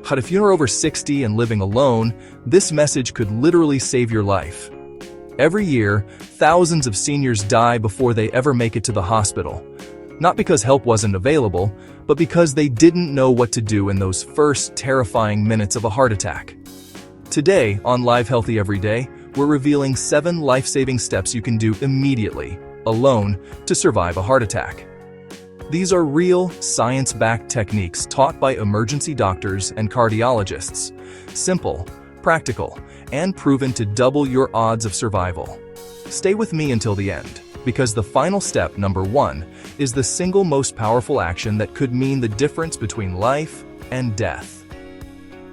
But if you're over 60 and living alone, this message could literally save your life. Every year, thousands of seniors die before they ever make it to the hospital. Not because help wasn't available, but because they didn't know what to do in those first terrifying minutes of a heart attack. Today, on Live Healthy Every Day, we're revealing 7 life-saving steps you can do immediately, alone, to survive a heart attack. These are real, science-backed techniques taught by emergency doctors and cardiologists. Simple, practical, and proven to double your odds of survival. Stay with me until the end, because the final step, number 1, is the single most powerful action that could mean the difference between life and death.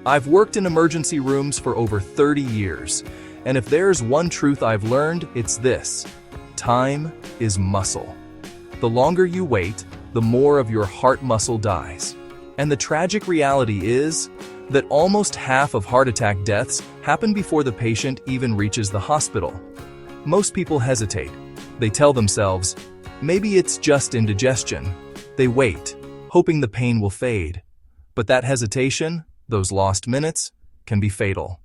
I've worked in emergency rooms for over 30 years, and if there's one truth I've learned, it's this: time is muscle. The longer you wait, the more of your heart muscle dies. And the tragic reality is that almost half of heart attack deaths happen before the patient even reaches the hospital. Most people hesitate. They tell themselves, maybe it's just indigestion. They wait, hoping the pain will fade. But that hesitation, those lost minutes, can be fatal.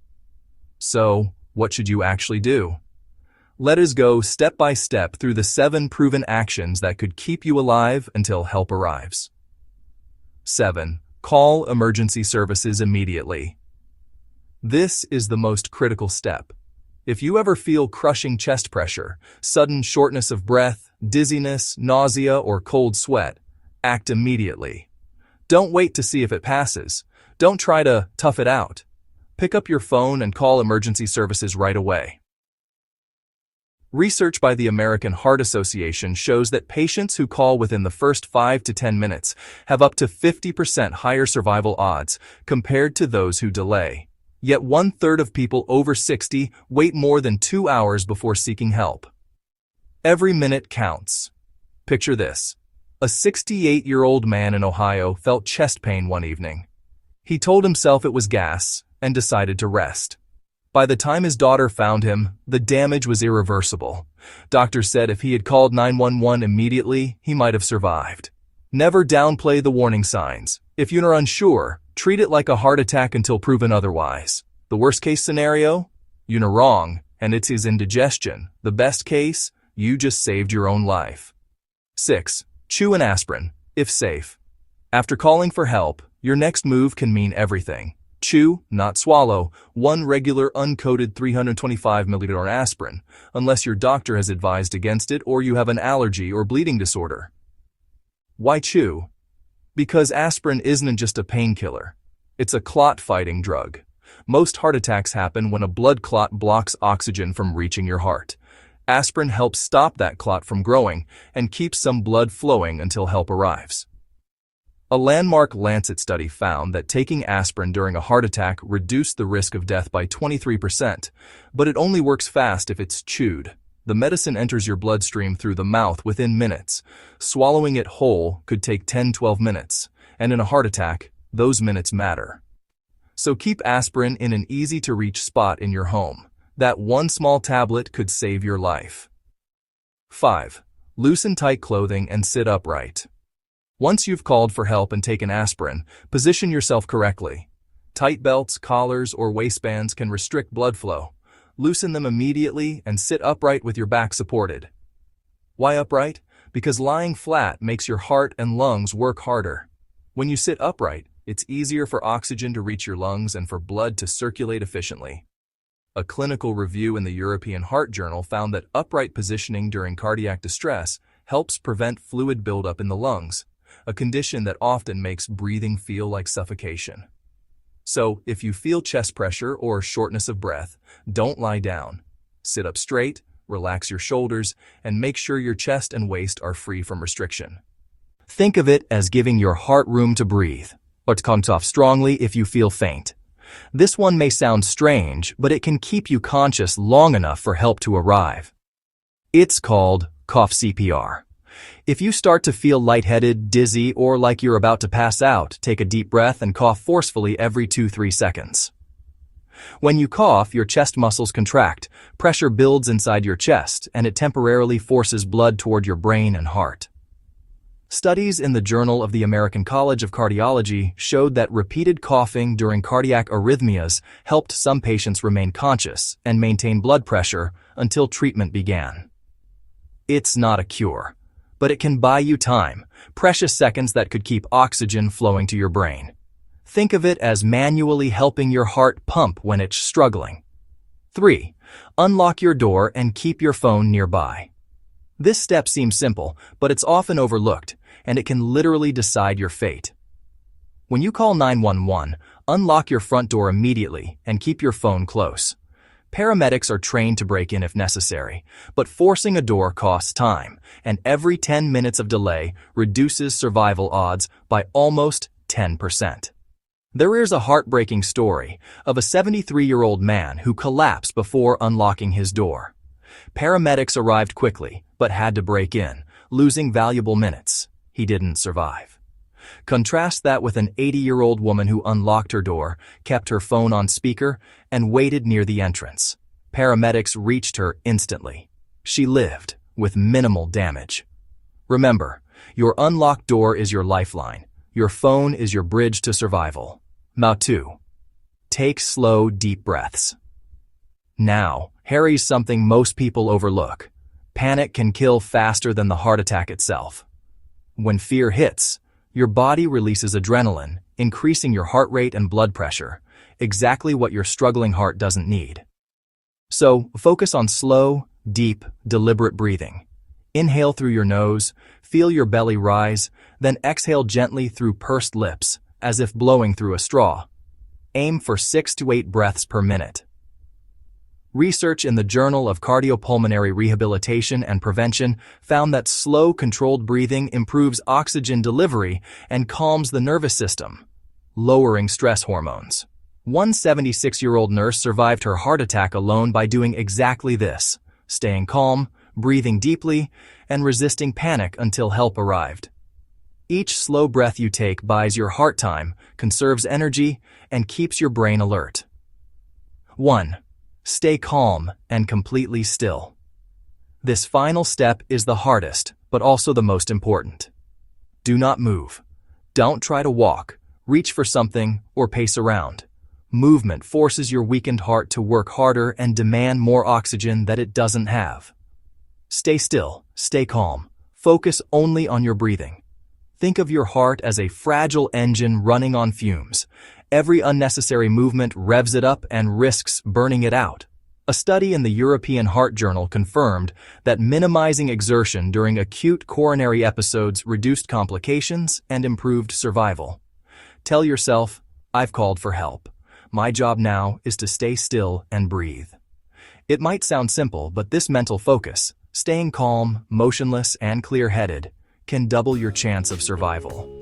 So, what should you actually do? Let us go step by step through the 7 proven actions that could keep you alive until help arrives. 7. Call emergency services immediately. This is the most critical step. If you ever feel crushing chest pressure, sudden shortness of breath, dizziness, nausea, or cold sweat, act immediately. Don't wait to see if it passes. Don't try to tough it out. Pick up your phone and call emergency services right away. Research by the American Heart Association shows that patients who call within the first 5 to 10 minutes have up to 50% higher survival odds compared to those who delay. Yet 1/3 of people over 60 wait more than 2 hours before seeking help. Every minute counts. Picture this. A 68-year-old man in Ohio felt chest pain one evening. He told himself it was gas and decided to rest. By the time his daughter found him, the damage was irreversible. Doctors said if he had called 911 immediately, he might have survived. Never downplay the warning signs. If you're unsure, treat it like a heart attack until proven otherwise. The worst case scenario? You're wrong, and it's his indigestion. The best case? You just saved your own life. 6. Chew an aspirin, if safe. After calling for help, your next move can mean everything. Chew, not swallow, 1 regular uncoated 325 ml aspirin, unless your doctor has advised against it or you have an allergy or bleeding disorder. Why chew? Because aspirin isn't just a painkiller. It's a clot-fighting drug. Most heart attacks happen when a blood clot blocks oxygen from reaching your heart. Aspirin helps stop that clot from growing and keeps some blood flowing until help arrives. A landmark Lancet study found that taking aspirin during a heart attack reduced the risk of death by 23%, but it only works fast if it's chewed. The medicine enters your bloodstream through the mouth within minutes. Swallowing it whole could take 10-12 minutes, and in a heart attack, those minutes matter. So keep aspirin in an easy-to-reach spot in your home. That one small tablet could save your life. 5. Loosen tight clothing and sit upright. Once you've called for help and taken aspirin, position yourself correctly. Tight belts, collars, or waistbands can restrict blood flow. Loosen them immediately and sit upright with your back supported. Why upright? Because lying flat makes your heart and lungs work harder. When you sit upright, it's easier for oxygen to reach your lungs and for blood to circulate efficiently. A clinical review in the European Heart Journal found that upright positioning during cardiac distress helps prevent fluid buildup in the lungs, a condition that often makes breathing feel like suffocation. So, if you feel chest pressure or shortness of breath, don't lie down. Sit up straight, relax your shoulders, and make sure your chest and waist are free from restriction. Think of it as giving your heart room to breathe, or to count off strongly if you feel faint. This one may sound strange, but it can keep you conscious long enough for help to arrive. It's called cough CPR. If you start to feel lightheaded, dizzy, or like you're about to pass out, take a deep breath and cough forcefully every 2-3 seconds. When you cough, your chest muscles contract, pressure builds inside your chest, and it temporarily forces blood toward your brain and heart. Studies in the Journal of the American College of Cardiology showed that repeated coughing during cardiac arrhythmias helped some patients remain conscious and maintain blood pressure until treatment began. It's not a cure, but it can buy you time, precious seconds that could keep oxygen flowing to your brain. Think of it as manually helping your heart pump when it's struggling. 3. Unlock your door and keep your phone nearby. This step seems simple, but it's often overlooked, and it can literally decide your fate. When you call 911, unlock your front door immediately and keep your phone close. Paramedics are trained to break in if necessary, but forcing a door costs time, and every 10 minutes of delay reduces survival odds by almost 10%. There is a heartbreaking story of a 73-year-old man who collapsed before unlocking his door. Paramedics arrived quickly, but had to break in, losing valuable minutes. He didn't survive. Contrast that with an 80-year-old woman who unlocked her door, kept her phone on speaker, and waited near the entrance. Paramedics reached her instantly. She lived, with minimal damage. Remember, your unlocked door is your lifeline. Your phone is your bridge to survival. Now 2. Take slow, deep breaths. Now, here's something most people overlook. Panic can kill faster than the heart attack itself. When fear hits, your body releases adrenaline, increasing your heart rate and blood pressure, exactly what your struggling heart doesn't need. So, focus on slow, deep, deliberate breathing. Inhale through your nose, feel your belly rise, then exhale gently through pursed lips, as if blowing through a straw. Aim for 6 to 8 breaths per minute. Research in the Journal of Cardiopulmonary Rehabilitation and Prevention found that slow, controlled breathing improves oxygen delivery and calms the nervous system, lowering stress hormones. One 76-year-old nurse survived her heart attack alone by doing exactly this, staying calm, breathing deeply, and resisting panic until help arrived. Each slow breath you take buys your heart time, conserves energy, and keeps your brain alert. 1. Stay calm and completely still. This final step is the hardest, but also the most important. Do not move. Don't try to walk, reach for something, or pace around. Movement forces your weakened heart to work harder and demand more oxygen that it doesn't have. Stay still, stay calm. Focus only on your breathing. Think of your heart as a fragile engine running on fumes. Every unnecessary movement revs it up and risks burning it out. A study in the European Heart Journal confirmed that minimizing exertion during acute coronary episodes reduced complications and improved survival. Tell yourself, I've called for help. My job now is to stay still and breathe. It might sound simple, but this mental focus, staying calm, motionless, and clear-headed, can double your chance of survival.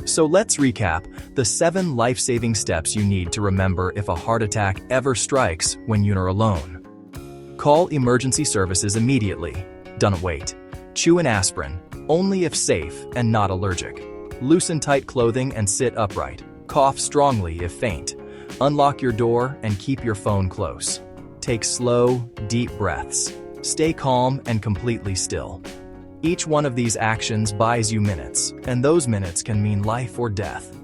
So let's recap the 7 life-saving steps you need to remember if a heart attack ever strikes when you're alone. Call emergency services immediately. Don't wait. Chew an aspirin, only if safe and not allergic. Loosen tight clothing and sit upright. Cough strongly if faint. Unlock your door and keep your phone close. Take slow, deep breaths. Stay calm and completely still. Each one of these actions buys you minutes, and those minutes can mean life or death.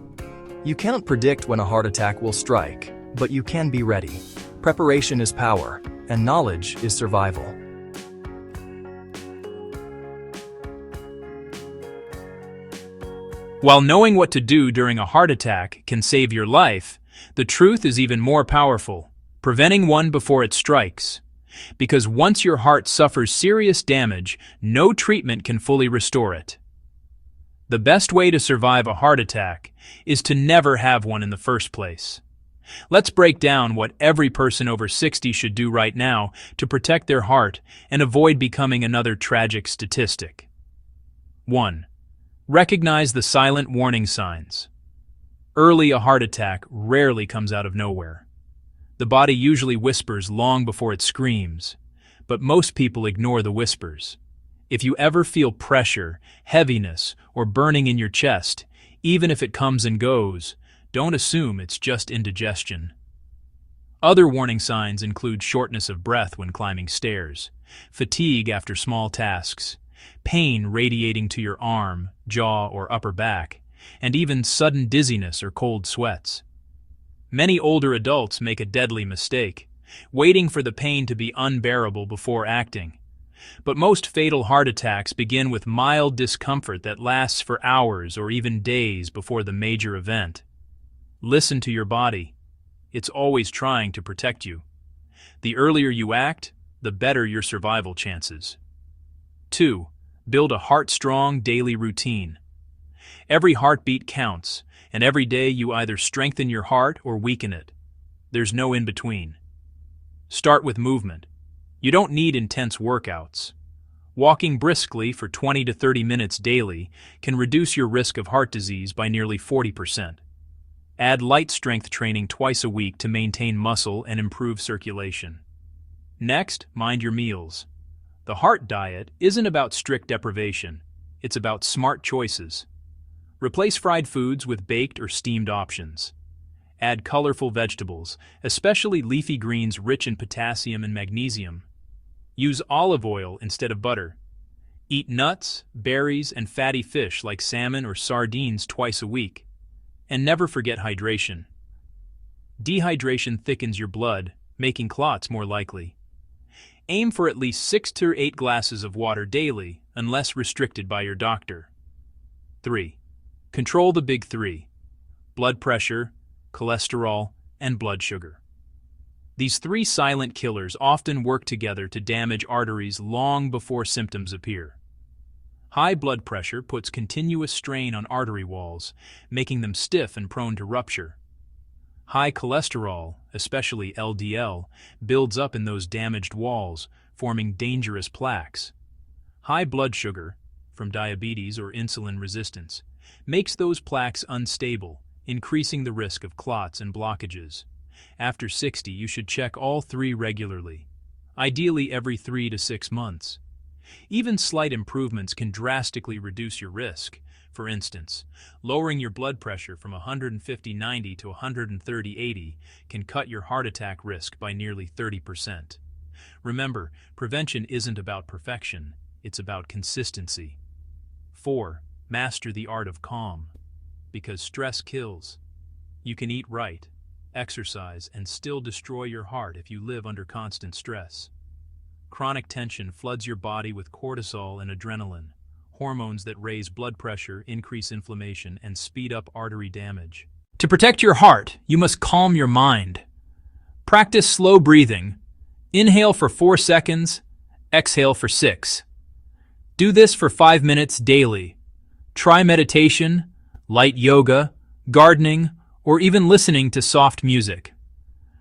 You cannot predict when a heart attack will strike, but you can be ready. Preparation is power, and knowledge is survival. While knowing what to do during a heart attack can save your life, the truth is even more powerful, preventing one before it strikes. Because once your heart suffers serious damage, no treatment can fully restore it. The best way to survive a heart attack is to never have one in the first place. Let's break down what every person over 60 should do right now to protect their heart and avoid becoming another tragic statistic. 1. Recognize the silent warning signs. Early, a heart attack rarely comes out of nowhere. The body usually whispers long before it screams, but most people ignore the whispers. If you ever feel pressure, heaviness, or burning in your chest, even if it comes and goes, don't assume it's just indigestion. Other warning signs include shortness of breath when climbing stairs, fatigue after small tasks, pain radiating to your arm, jaw, or upper back, and even sudden dizziness or cold sweats. Many older adults make a deadly mistake, waiting for the pain to be unbearable before acting. But most fatal heart attacks begin with mild discomfort that lasts for hours or even days before the major event. Listen to your body. It's always trying to protect you. The earlier you act, the better your survival chances. 2. Build a heart-strong daily routine. Every heartbeat counts, and every day you either strengthen your heart or weaken it. There's no in-between. Start with movement. You don't need intense workouts. Walking briskly for 20 to 30 minutes daily can reduce your risk of heart disease by nearly 40%. Add light strength training twice a week to maintain muscle and improve circulation. Next, mind your meals. The heart diet isn't about strict deprivation. It's about smart choices. Replace fried foods with baked or steamed options. Add colorful vegetables, especially leafy greens rich in potassium and magnesium. Use olive oil instead of butter. Eat nuts, berries, and fatty fish like salmon or sardines twice a week. And never forget hydration. Dehydration thickens your blood, making clots more likely. Aim for at least 6 to 8 glasses of water daily, unless restricted by your doctor. 3. Control the big three: blood pressure, cholesterol, and blood sugar. These three silent killers often work together to damage arteries long before symptoms appear. High blood pressure puts continuous strain on artery walls, making them stiff and prone to rupture. High cholesterol, especially LDL, builds up in those damaged walls, forming dangerous plaques. High blood sugar, from diabetes or insulin resistance, makes those plaques unstable, increasing the risk of clots and blockages. After 60, you should check all three regularly, ideally every 3 to 6 months. Even slight improvements can drastically reduce your risk. For instance, lowering your blood pressure from 150/90 to 130/80 can cut your heart attack risk by nearly 30%. Remember, prevention isn't about perfection, it's about consistency. 4. Master the art of calm. Because stress kills. You can eat right, exercise, and still destroy your heart if you live under constant stress. Chronic tension floods your body with cortisol and adrenaline, hormones that raise blood pressure, increase inflammation, and speed up artery damage. To protect your heart, you must calm your mind. Practice slow breathing. Inhale for 4 seconds, exhale for 6. Do this for 5 minutes daily. Try meditation, light yoga, gardening, or even listening to soft music.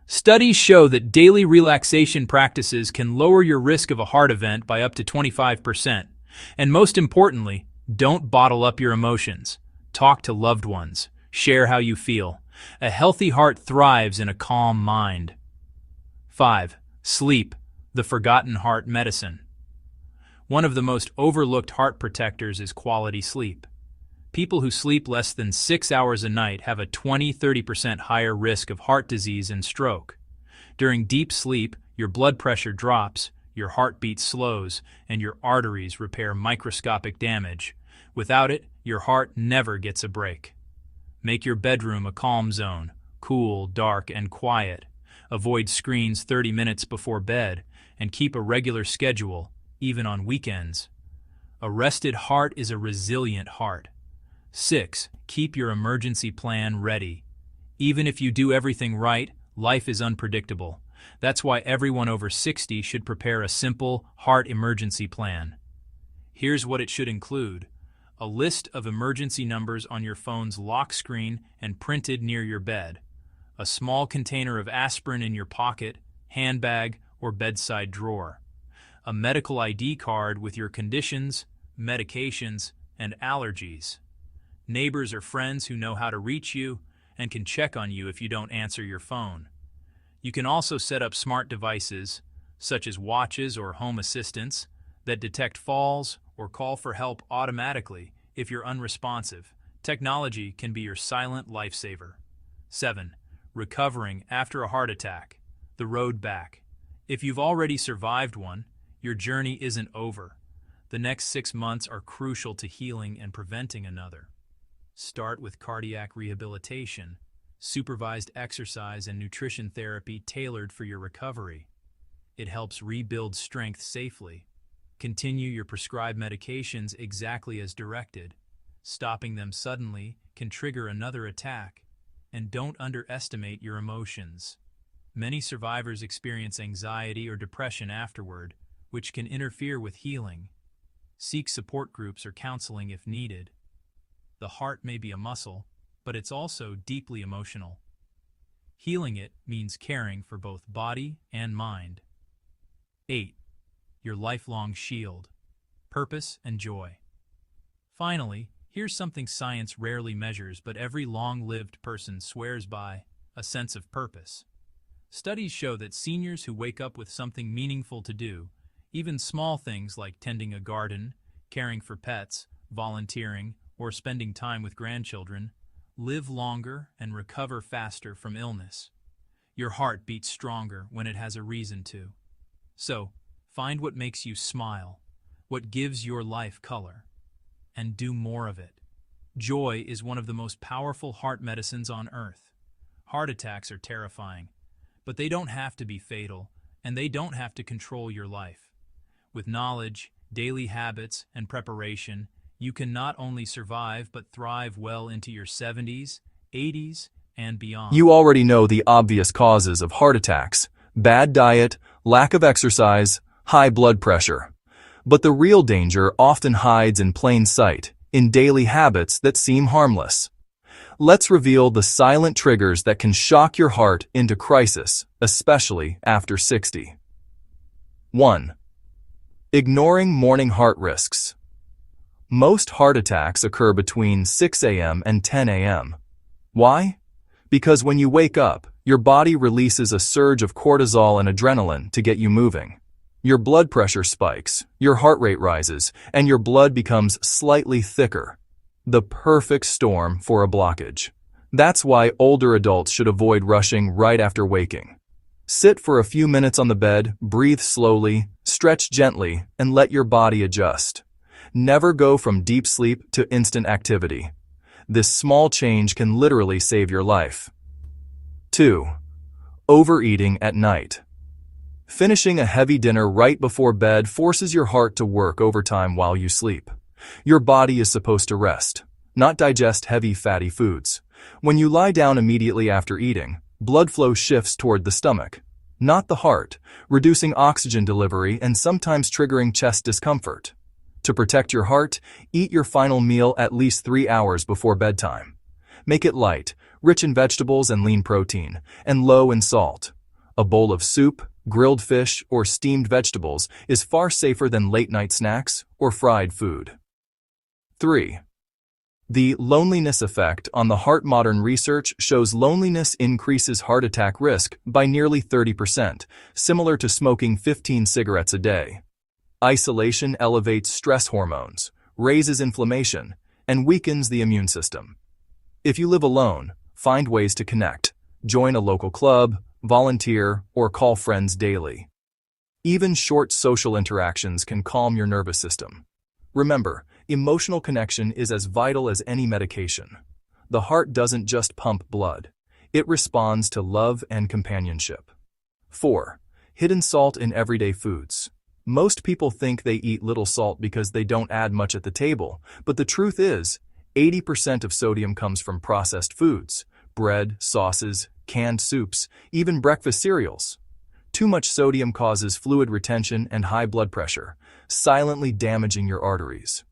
Studies show that daily relaxation practices can lower your risk of a heart event by up to 25%. And most importantly, don't bottle up your emotions. Talk to loved ones. Share how you feel. A healthy heart thrives in a calm mind. 5. Sleep, the forgotten heart medicine. One of the most overlooked heart protectors is quality sleep. People who sleep less than 6 hours a night have a 20–30% higher risk of heart disease and stroke. During deep sleep, your blood pressure drops, your heartbeat slows, and your arteries repair microscopic damage. Without it, your heart never gets a break. Make your bedroom a calm zone, cool, dark, and quiet. Avoid screens 30 minutes before bed, and keep a regular schedule, even on weekends. A rested heart is a resilient heart. 6. Keep your emergency plan ready. Even if you do everything right, life is unpredictable. That's why everyone over 60 should prepare a simple heart emergency plan. Here's what it should include: a list of emergency numbers on your phone's lock screen and printed near your bed, a small container of aspirin in your pocket, handbag, or bedside drawer, a medical ID card with your conditions, medications, and allergies, neighbors or friends who know how to reach you and can check on you if you don't answer your phone. You can also set up smart devices, such as watches or home assistants, that detect falls or call for help automatically if you're unresponsive. Technology can be your silent lifesaver. 7. Recovering after a heart attack. The road back. If you've already survived one, your journey isn't over. The next 6 months are crucial to healing and preventing another. Start with cardiac rehabilitation, supervised exercise and nutrition therapy tailored for your recovery. It helps rebuild strength safely. Continue your prescribed medications exactly as directed. Stopping them suddenly can trigger another attack. And don't underestimate your emotions. Many survivors experience anxiety or depression afterward, which can interfere with healing. Seek support groups or counseling if needed. The heart may be a muscle, but it's also deeply emotional. Healing it means caring for both body and mind. 8. Your lifelong shield. Purpose and joy. Finally, here's something science rarely measures but every long-lived person swears by: a sense of purpose. Studies show that seniors who wake up with something meaningful to do, even small things like tending a garden, caring for pets, volunteering, or spending time with grandchildren, live longer and recover faster from illness. Your heart beats stronger when it has a reason to. So, find what makes you smile, what gives your life color, and do more of it. Joy is one of the most powerful heart medicines on earth. Heart attacks are terrifying, but they don't have to be fatal, and they don't have to control your life. With knowledge, daily habits, and preparation, you can not only survive but thrive well into your 70s, 80s, and beyond. You already know the obvious causes of heart attacks: bad diet, lack of exercise, high blood pressure. But the real danger often hides in plain sight, in daily habits that seem harmless. Let's reveal the silent triggers that can shock your heart into crisis, especially after 60. 1. Ignoring morning heart risks. Most heart attacks occur between 6 a.m. and 10 a.m. Why? Because when you wake up, your body releases a surge of cortisol and adrenaline to get you moving. Your blood pressure spikes, your heart rate rises, and your blood becomes slightly thicker. The perfect storm for a blockage. That's why older adults should avoid rushing right after waking. Sit for a few minutes on the bed, breathe slowly, stretch gently, and let your body adjust. Never go from deep sleep to instant activity. This small change can literally save your life. 2. Overeating at night. Finishing a heavy dinner right before bed forces your heart to work overtime while you sleep. Your body is supposed to rest, not digest heavy fatty foods. When you lie down immediately after eating, blood flow shifts toward the stomach, not the heart, reducing oxygen delivery and sometimes triggering chest discomfort. To protect your heart, eat your final meal at least 3 hours before bedtime. Make it light, rich in vegetables and lean protein, and low in salt. A bowl of soup, grilled fish, or steamed vegetables is far safer than late-night snacks or fried food. 3. The loneliness effect on the heart. Modern research shows loneliness increases heart attack risk by nearly 30%, similar to smoking 15 cigarettes a day. Isolation elevates stress hormones, raises inflammation, and weakens the immune system. If you live alone, find ways to connect. Join a local club, volunteer, or call friends daily. Even short social interactions can calm your nervous system. Remember, emotional connection is as vital as any medication. The heart doesn't just pump blood. It responds to love and companionship. 4. Hidden salt in everyday foods. Most people think they eat little salt because they don't add much at the table, but the truth is, 80% of sodium comes from processed foods: bread, sauces, canned soups, even breakfast cereals. Too much sodium causes fluid retention and high blood pressure, silently damaging your arteries.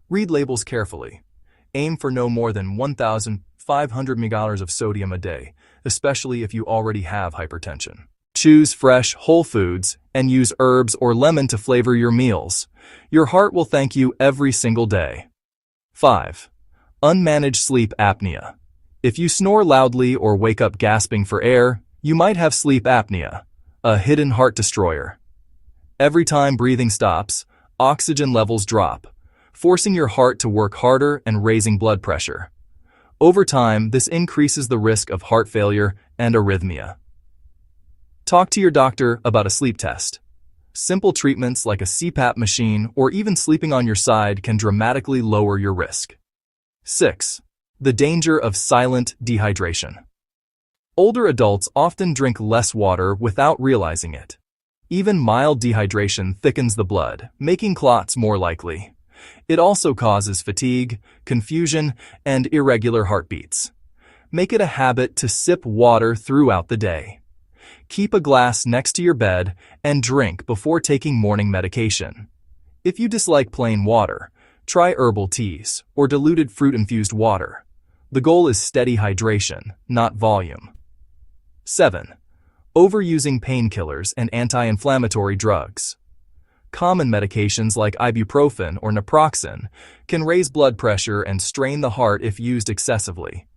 Read labels carefully. Aim for no more than 1,500 mg of sodium a day, especially if you already have hypertension. Choose fresh, whole foods, and use herbs or lemon to flavor your meals. Your heart will thank you every single day. 5. Unmanaged sleep apnea. If you snore loudly or wake up gasping for air, you might have sleep apnea, a hidden heart destroyer. Every time breathing stops, oxygen levels drop, forcing your heart to work harder and raising blood pressure. Over time, this increases the risk of heart failure and arrhythmia. Talk to your doctor about a sleep test. Simple treatments like a CPAP machine or even sleeping on your side can dramatically lower your risk. 6. The danger of silent dehydration. Older adults often drink less water without realizing it. Even mild dehydration thickens the blood, making clots more likely. It also causes fatigue, confusion, and irregular heartbeats. Make it a habit to sip water throughout the day. Keep a glass next to your bed and drink before taking morning medication. If you dislike plain water, try herbal teas or diluted fruit-infused water. The goal is steady hydration, not volume. 7. Overusing painkillers and anti-inflammatory drugs. Common medications like ibuprofen or naproxen can raise blood pressure and strain the heart if used excessively.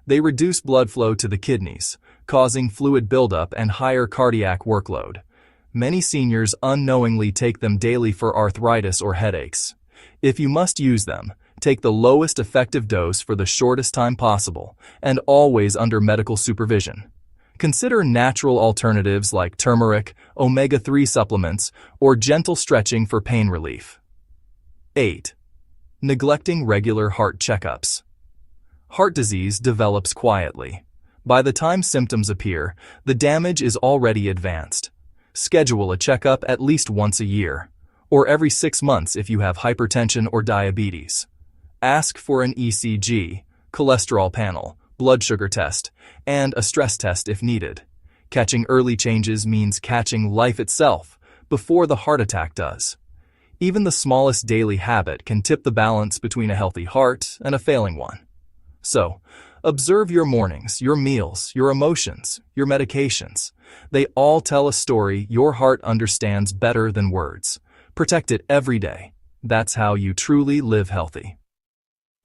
They reduce blood flow to the kidneys, causing fluid buildup and higher cardiac workload. Many seniors unknowingly take them daily for arthritis or headaches. If you must use them, take the lowest effective dose for the shortest time possible, and always under medical supervision. Consider natural alternatives like turmeric, omega-3 supplements, or gentle stretching for pain relief. 8. Neglecting regular heart checkups. Heart disease develops quietly. By the time symptoms appear, the damage is already advanced. Schedule a checkup at least once a year, or every 6 months if you have hypertension or diabetes. Ask for an ECG, cholesterol panel, blood sugar test, and a stress test if needed. Catching early changes means catching life itself before the heart attack does. Even the smallest daily habit can tip the balance between a healthy heart and a failing one. So, observe your mornings, your meals, your emotions, your medications. They all tell a story your heart understands better than words. Protect it every day. That's how you truly live healthy.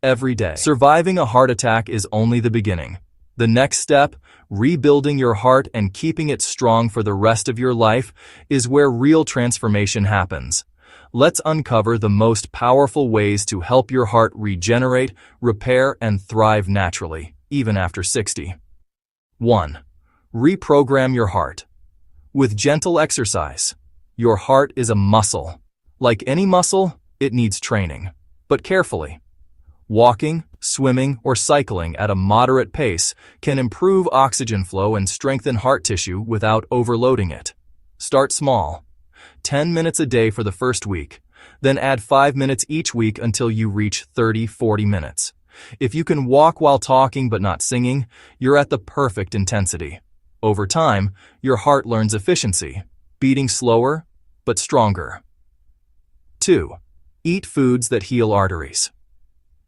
Every day. Surviving a heart attack is only the beginning. The next step, rebuilding your heart and keeping it strong for the rest of your life, is where real transformation happens. Let's uncover the most powerful ways to help your heart regenerate, repair, and thrive naturally, even after 60. 1. Reprogram your heart. With gentle exercise. Your heart is a muscle. Like any muscle, it needs training, but carefully. Walking, swimming, or cycling at a moderate pace can improve oxygen flow and strengthen heart tissue without overloading it. Start small. 10 minutes a day for the first week, then add 5 minutes each week until you reach 30-40 minutes. If you can walk while talking but not singing, you're at the perfect intensity. Over time, your heart learns efficiency, beating slower but stronger. 2. Eat foods that heal arteries.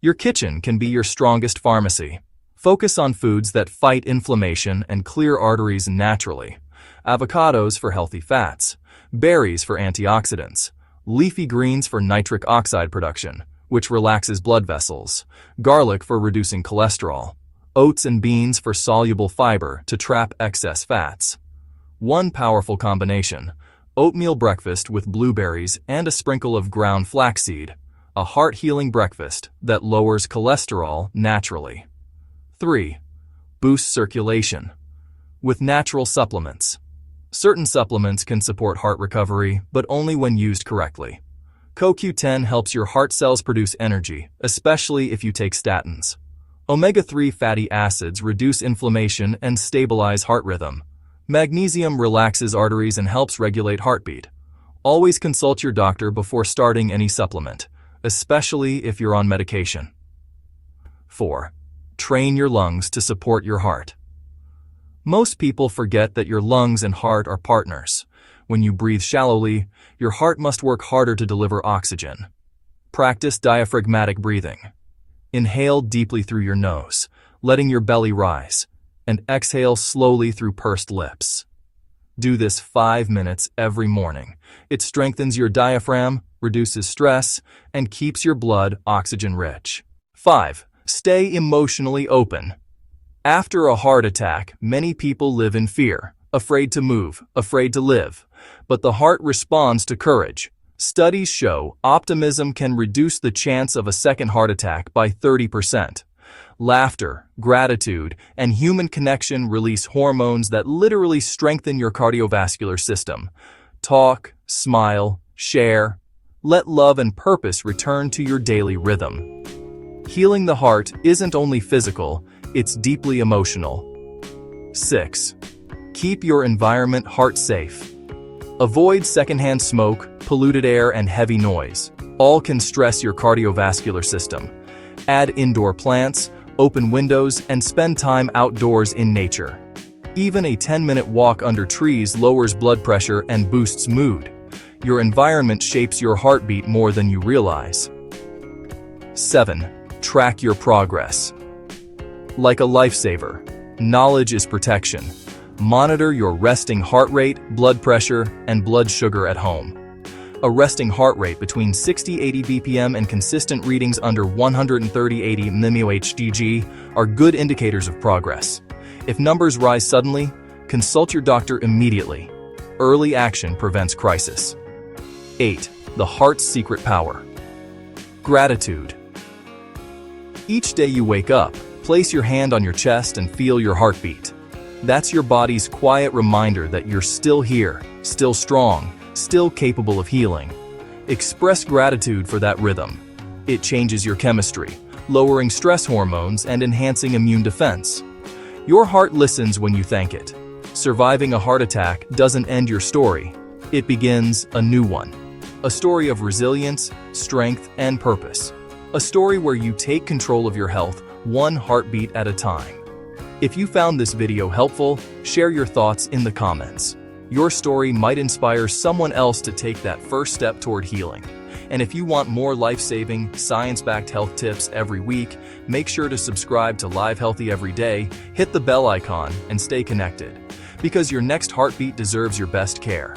Your kitchen can be your strongest pharmacy. Focus on foods that fight inflammation and clear arteries naturally. Avocados for healthy fats, berries for antioxidants, leafy greens for nitric oxide production, which relaxes blood vessels, garlic for reducing cholesterol, oats and beans for soluble fiber to trap excess fats. One powerful combination: oatmeal breakfast with blueberries and a sprinkle of ground flaxseed, a heart-healing breakfast that lowers cholesterol naturally. 3. Boost circulation. With natural supplements. Certain supplements can support heart recovery, but only when used correctly. CoQ10 helps your heart cells produce energy, especially if you take statins. Omega-3 fatty acids reduce inflammation and stabilize heart rhythm. Magnesium relaxes arteries and helps regulate heartbeat. Always consult your doctor before starting any supplement, especially if you're on medication. 4. Train your lungs to support your heart. Most people forget that your lungs and heart are partners. When you breathe shallowly, your heart must work harder to deliver oxygen. Practice diaphragmatic breathing. Inhale deeply through your nose, letting your belly rise, and exhale slowly through pursed lips. Do this 5 minutes every morning. It strengthens your diaphragm, reduces stress, and keeps your blood oxygen-rich. 5. Stay emotionally open. After a heart attack, many people live in fear, afraid to move, afraid to live. But the heart responds to courage. Studies show optimism can reduce the chance of a second heart attack by 30%. Laughter, gratitude, and human connection release hormones that literally strengthen your cardiovascular system. Talk, smile, share. Let love and purpose return to your daily rhythm. Healing the heart isn't only physical, it's deeply emotional. 6. Keep your environment heart safe. Avoid secondhand smoke, polluted air, and heavy noise. All can stress your cardiovascular system. Add indoor plants, open windows, and spend time outdoors in nature. Even a 10-minute walk under trees lowers blood pressure and boosts mood. Your environment shapes your heartbeat more than you realize. 7. Track your progress. Like a lifesaver, knowledge is protection. Monitor your resting heart rate, blood pressure, and blood sugar at home. A resting heart rate between 60-80 BPM and consistent readings under 130-80 mmHg are good indicators of progress. If numbers rise suddenly, consult your doctor immediately. Early action prevents crisis. 8. The heart's secret power. Gratitude. Each day you wake up, place your hand on your chest and feel your heartbeat. That's your body's quiet reminder that you're still here, still strong, still capable of healing. Express gratitude for that rhythm. It changes your chemistry, lowering stress hormones and enhancing immune defense. Your heart listens when you thank it. Surviving a heart attack doesn't end your story. It begins a new one. A story of resilience, strength, and purpose. A story where you take control of your health, one heartbeat at a time. If you found this video helpful, share your thoughts in the comments. Your story might inspire someone else to take that first step toward healing. And if you want more life-saving, science-backed health tips every week, make sure to subscribe to Live Healthy every day, hit the bell icon, and stay connected. Because your next heartbeat deserves your best care.